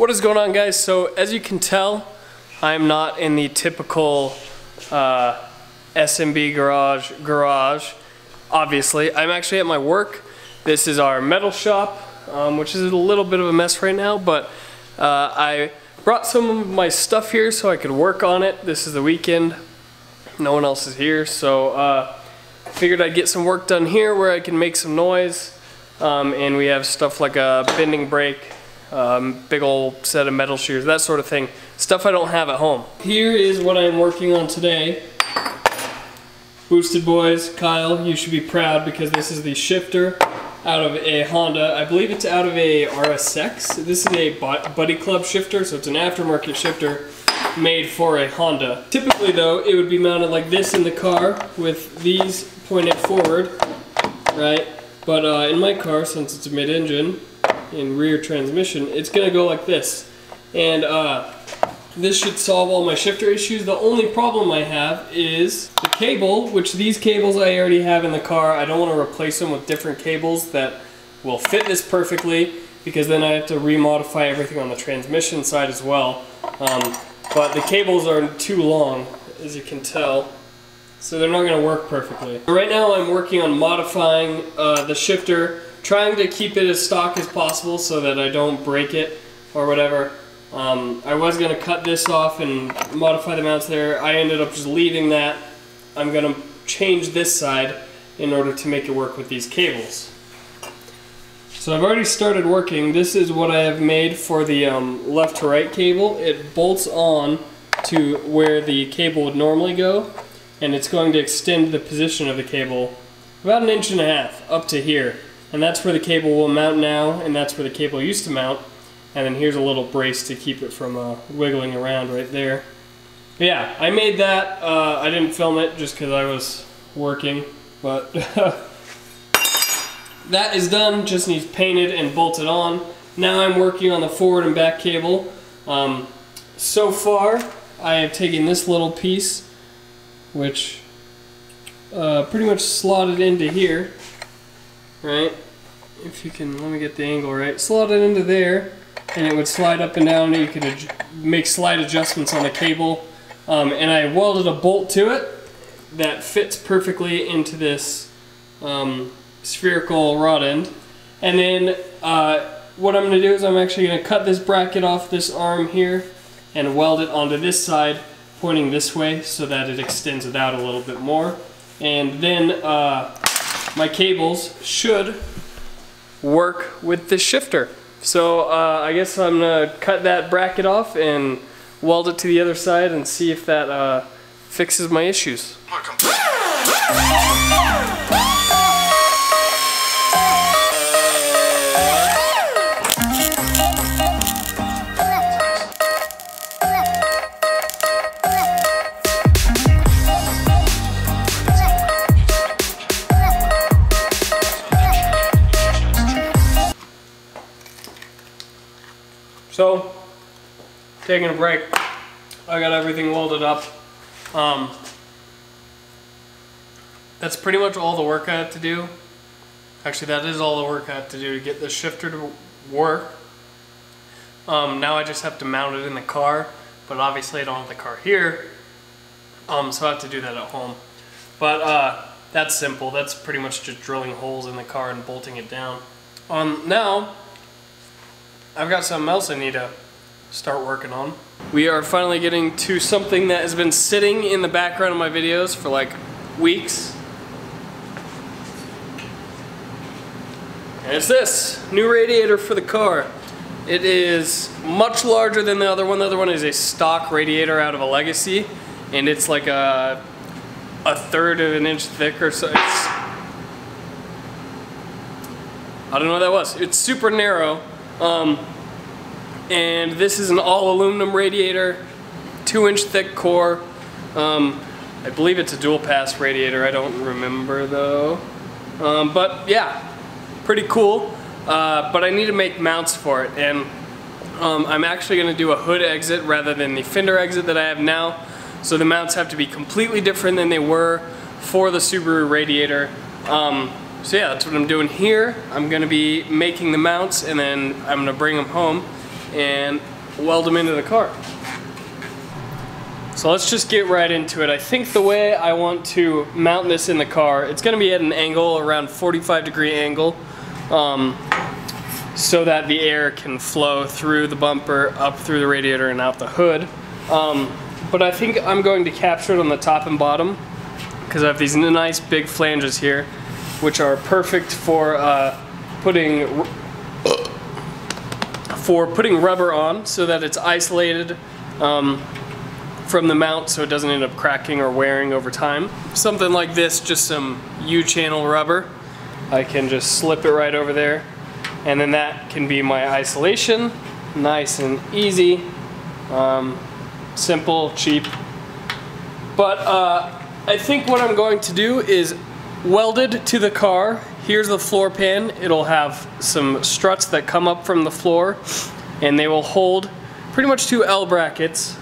What is going on, guys? So as you can tell, I'm not in the typical SMB garage. Obviously, I'm actually at my work. This is our metal shop, which is a little bit of a mess right now, but I brought some of my stuff here so I could work on it. This is the weekend. No one else is here, so figured I'd get some work done here where I can make some noise. And we have stuff like a bending brake, big old set of metal shears, that sort of thing. Stuff I don't have at home. Here is what I'm working on today. Boosted boys, Kyle, you should be proud because this is the shifter out of a Honda. I believe it's out of a RSX. This is a Buddy Club shifter, so it's an aftermarket shifter made for a Honda. Typically though, it would be mounted like this in the car with these pointed forward, right? But in my car, since it's a mid-engine and rear transmission, it's gonna go like this. And this should solve all my shifter issues. The only problem I have is the cable, which these cables I already have in the car. I don't want to replace them with different cables that will fit this perfectly, because then I have to remodify everything on the transmission side as well. But the cables are too long, as you can tell, so they're not going to work perfectly. Right now I'm working on modifying the shifter, trying to keep it as stock as possible so that I don't break it or whatever. I was going to cut this off and modify the mounts there. I ended up just leaving that. I'm going to change this side in order to make it work with these cables. So I've already started working. This is what I have made for the left to right cable. It bolts on to where the cable would normally go, and it's going to extend the position of the cable about 1.5 inches up to here. And that's where the cable will mount now, and that's where the cable used to mount. And then here's a little brace to keep it from wiggling around right there. But yeah, I made that. I didn't film it just because I was working, but that is done. Just needs painted and bolted on. Now I'm working on the forward and back cable. So far, I have taken this little piece, which pretty much slotted into here, right? If you can, let me get the angle right. Slot it into there, and it would slide up and down. You could make slight adjustments on the cable. And I welded a bolt to it that fits perfectly into this spherical rod end. And then what I'm going to do is I'm actually going to cut this bracket off this arm here and weld it onto this side, pointing this way so that it extends it out a little bit more. And then my cables should work with this shifter. So I guess I'm gonna cut that bracket off and weld it to the other side and see if that fixes my issues. So, taking a break, I got everything welded up. That's pretty much all the work I have to do. Actually, that is all the work I have to do to get this shifter to work. Now I just have to mount it in the car, but obviously I don't have the car here, so I have to do that at home. But that's simple. That's pretty much just drilling holes in the car and bolting it down. Now, I've got something else I need to start working on. We are finally getting to something that has been sitting in the background of my videos for like weeks. And it's this new radiator for the car. It is much larger than the other one. The other one is a stock radiator out of a Legacy, and it's like a 1/3 of an inch thick or so. I don't know what that was. It's super narrow. And this is an all aluminum radiator, 2-inch thick core. I believe it's a dual pass radiator, I don't remember though. But yeah, pretty cool. But I need to make mounts for it, and I'm actually going to do a hood exit rather than the fender exit that I have now. So the mounts have to be completely different than they were for the Subaru radiator. So yeah, that's what I'm doing here. I'm going to be making the mounts, and then I'm going to bring them home and weld them into the car. So let's just get right into it. I think the way I want to mount this in the car, it's going to be at an angle, around 45-degree angle, so that the air can flow through the bumper, up through the radiator, and out the hood. But I think I'm going to capture it on the top and bottom, because I have these nice big flanges here, which are perfect for putting rubber on, so that it's isolated from the mount, so it doesn't end up cracking or wearing over time. Something like this, just some U-channel rubber, I can just slip it right over there, and then that can be my isolation. Nice and easy, simple, cheap. But I think what I'm going to do is welded to the car. Here's the floor pan. It'll have some struts that come up from the floor, and they will hold pretty much 2 L brackets.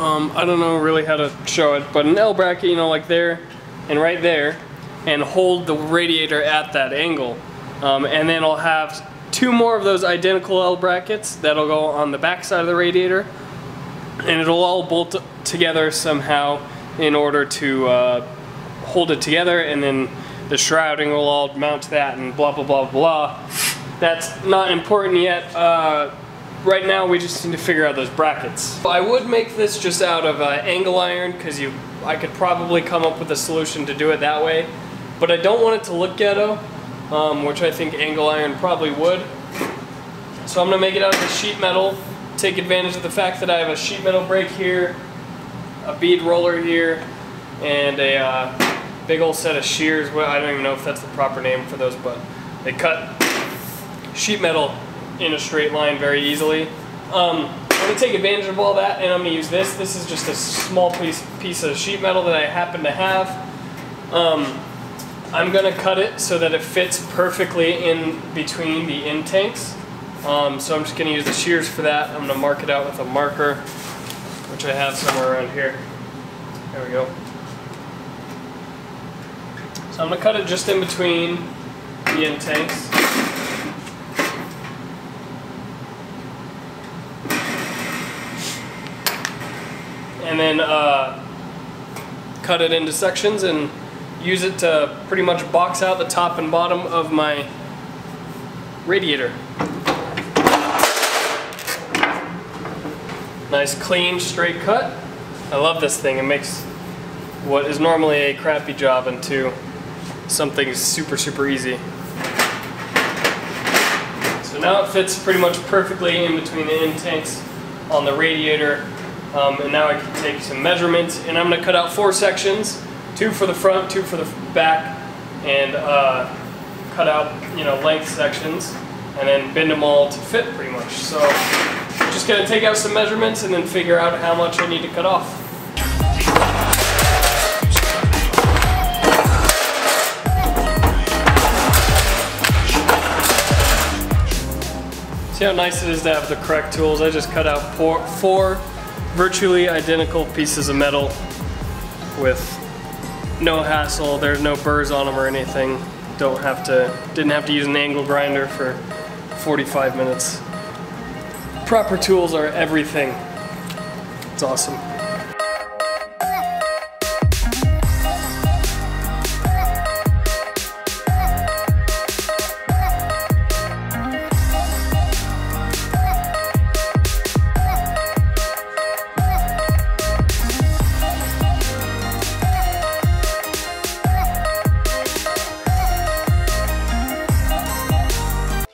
I don't know really how to show it, but an L bracket, you know, like there and right there, and hold the radiator at that angle. And then I'll have 2 more of those identical L brackets that'll go on the back side of the radiator, and it'll all bolt together somehow in order to hold it together, and then the shrouding will all mount to that, and blah blah blah blah. That's not important yet. Right now we just need to figure out those brackets. I would make this just out of angle iron, because I could probably come up with a solution to do it that way, but I don't want it to look ghetto, which I think angle iron probably would. So I'm going to make it out of the sheet metal, take advantage of the fact that I have a sheet metal brake here, a bead roller here, and a big old set of shears. Well, I don't even know if that's the proper name for those, but they cut sheet metal in a straight line very easily. I'm going to take advantage of all that, and I'm going to use this. This is just a small piece of sheet metal that I happen to have. I'm going to cut it so that it fits perfectly in between the end tanks. So I'm just going to use the shears for that. I'm going to mark it out with a marker, which I have somewhere around here. There we go. So I'm going to cut it just in between the end tanks. And then cut it into sections and use it to pretty much box out the top and bottom of my radiator. Nice clean straight cut. I love this thing. It makes what is normally a crappy job into something super easy. So now it fits pretty much perfectly in between the end tanks on the radiator. And now I can take some measurements, and I'm going to cut out 4 sections, 2 for the front, 2 for the back, and cut out, you know, length sections, and then bend them all to fit pretty much. So just going to take out some measurements and then figure out how much I need to cut off. See how nice it is to have the correct tools? I just cut out 4 virtually identical pieces of metal with no hassle. There's no burrs on them or anything. Didn't have to use an angle grinder for 45 minutes. Proper tools are everything. It's awesome.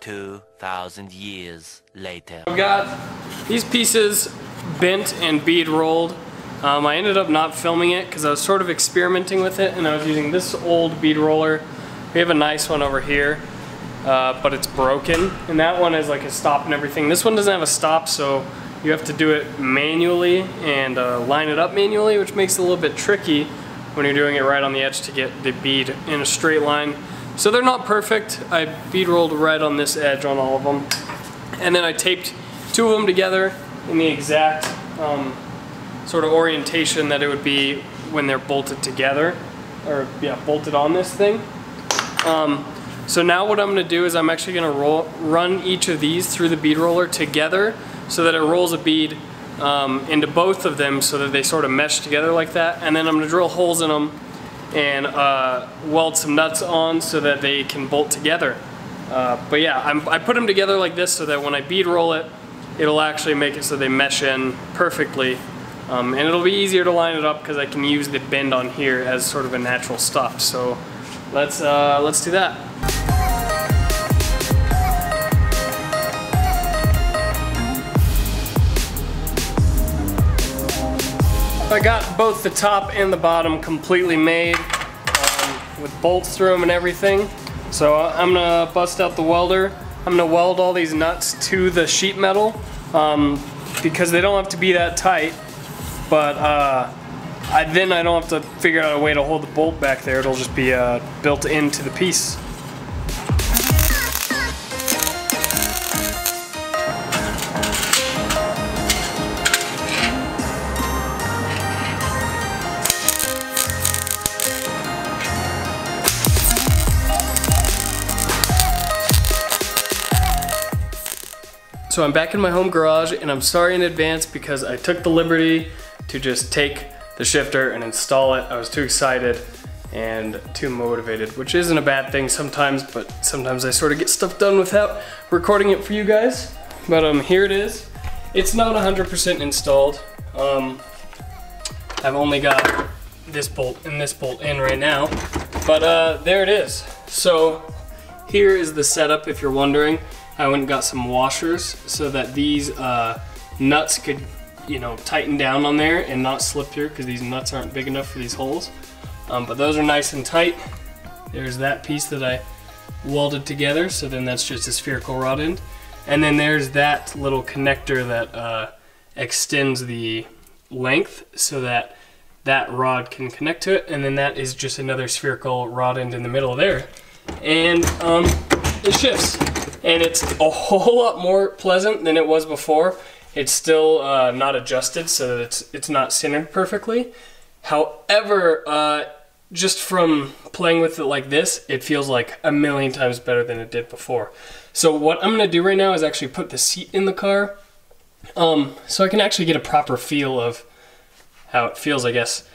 2,000 years later. I've got these pieces bent and bead rolled. I ended up not filming it because I was sort of experimenting with it, and I was using this old bead roller. We have a nice one over here, but it's broken, and that one has like a stop and everything. This one doesn't have a stop, so you have to do it manually and line it up manually, which makes it a little bit tricky when you're doing it right on the edge to get the bead in a straight line. So they're not perfect. I bead rolled right on this edge on all of them, and then I taped 2 of them together in the exact sort of orientation that it would be when they're bolted together, or yeah, bolted on this thing. So now what I'm going to do is I'm actually going to run each of these through the bead roller together so that it rolls a bead into both of them so that they sort of mesh together like that. And then I'm going to drill holes in them and weld some nuts on so that they can bolt together. But yeah, I put them together like this so that when I bead roll it, it'll actually make it so they mesh in perfectly. And it'll be easier to line it up because I can use the bend on here as sort of a natural stop. So let's do that. I got both the top and the bottom completely made with bolts through them and everything. So I'm gonna bust out the welder. I'm gonna weld all these nuts to the sheet metal because they don't have to be that tight, but then I don't have to figure out a way to hold the bolt back there. It'll just be built into the piece. So I'm back in my home garage, and I'm sorry in advance because I took the liberty to just take the shifter and install it. I was too excited and too motivated, which isn't a bad thing sometimes, but sometimes I sort of get stuff done without recording it for you guys. But here it is. It's not 100% installed. I've only got this bolt and this bolt in right now, but there it is. So here is the setup if you're wondering. I went and got some washers so that these nuts could, you know, tighten down on there and not slip through because these nuts aren't big enough for these holes. But those are nice and tight. There's that piece that I welded together, so then that's just a spherical rod end. And then there's that little connector that extends the length so that that rod can connect to it, and then that is just another spherical rod end in the middle there. And it shifts. And it's a whole lot more pleasant than it was before. It's still not adjusted so that it's not centered perfectly. However, just from playing with it like this, it feels like a million times better than it did before. So what I'm gonna do right now is actually put the seat in the car so I can actually get a proper feel of how it feels, I guess,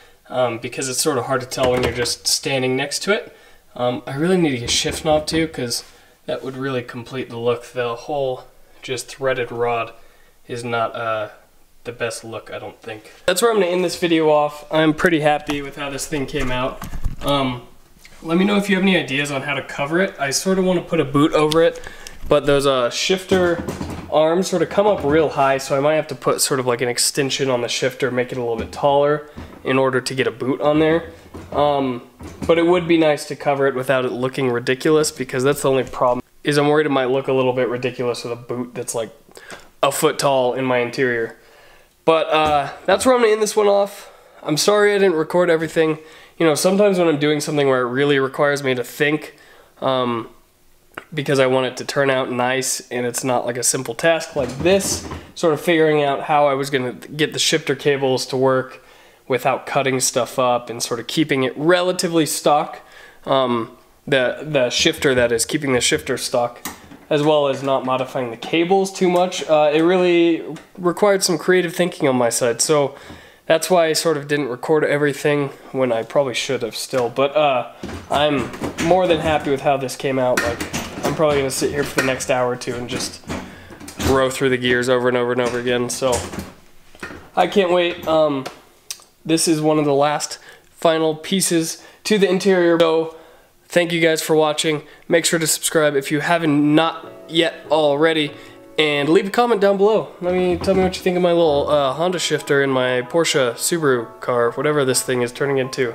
because it's sort of hard to tell when you're just standing next to it. I really need to get a shift knob too, because that would really complete the look. The whole just threaded rod is not the best look, I don't think. That's where I'm gonna end this video off. I'm pretty happy with how this thing came out. Let me know if you have any ideas on how to cover it. I sort of want to put a boot over it, but those shifter arms sort of come up real high, so I might have to put sort of like an extension on the shifter, make it a little bit taller in order to get a boot on there. But it would be nice to cover it without it looking ridiculous, because that's the only problem, is I'm worried it might look a little bit ridiculous with a boot that's like a foot tall in my interior. But that's where I'm gonna end this one off. I'm sorry I didn't record everything. You know, sometimes when I'm doing something where it really requires me to think, because I want it to turn out nice and it's not like a simple task like this, sort of figuring out how I was gonna get the shifter cables to work without cutting stuff up and sort of keeping it relatively stock. The shifter, that is, keeping the shifter stock, as well as not modifying the cables too much. It really required some creative thinking on my side, so that's why I sort of didn't record everything when I probably should have still. But I'm more than happy with how this came out. Like, I'm probably gonna sit here for the next hour or two and just row through the gears over and over and over again, so I can't wait. This is one of the last final pieces to the interior. So thank you guys for watching. Make sure to subscribe if you haven't not yet already, and leave a comment down below. Tell me what you think of my little Honda shifter in my Porsche Subaru car, whatever this thing is turning into.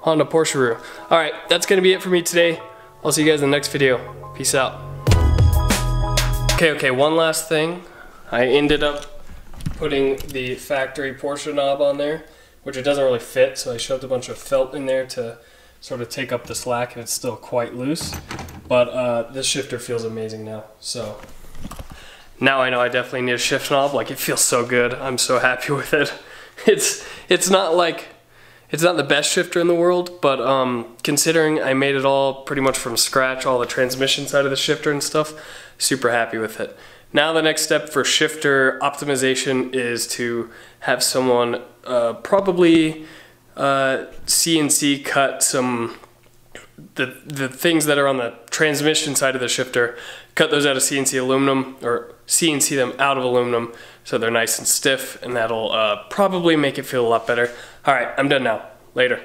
Honda Porsche. Alright, that's gonna be it for me today. I'll see you guys in the next video. Peace out. Okay, one last thing. I ended up putting the factory Porsche knob on there, which it doesn't really fit, so I shoved a bunch of felt in there to sort of take up the slack, and it's still quite loose. But this shifter feels amazing now, so now I know I definitely need a shift knob. Like, it feels so good. I'm so happy with it. It's not like, It's not the best shifter in the world, but considering I made it all pretty much from scratch, all the transmission side of the shifter and stuff, super happy with it. Now the next step for shifter optimization is to have someone probably CNC cut some the things that are on the transmission side of the shifter, cut those out of CNC aluminum, or CNC them out of aluminum so they're nice and stiff, and that'll probably make it feel a lot better. All right, I'm done now. Later.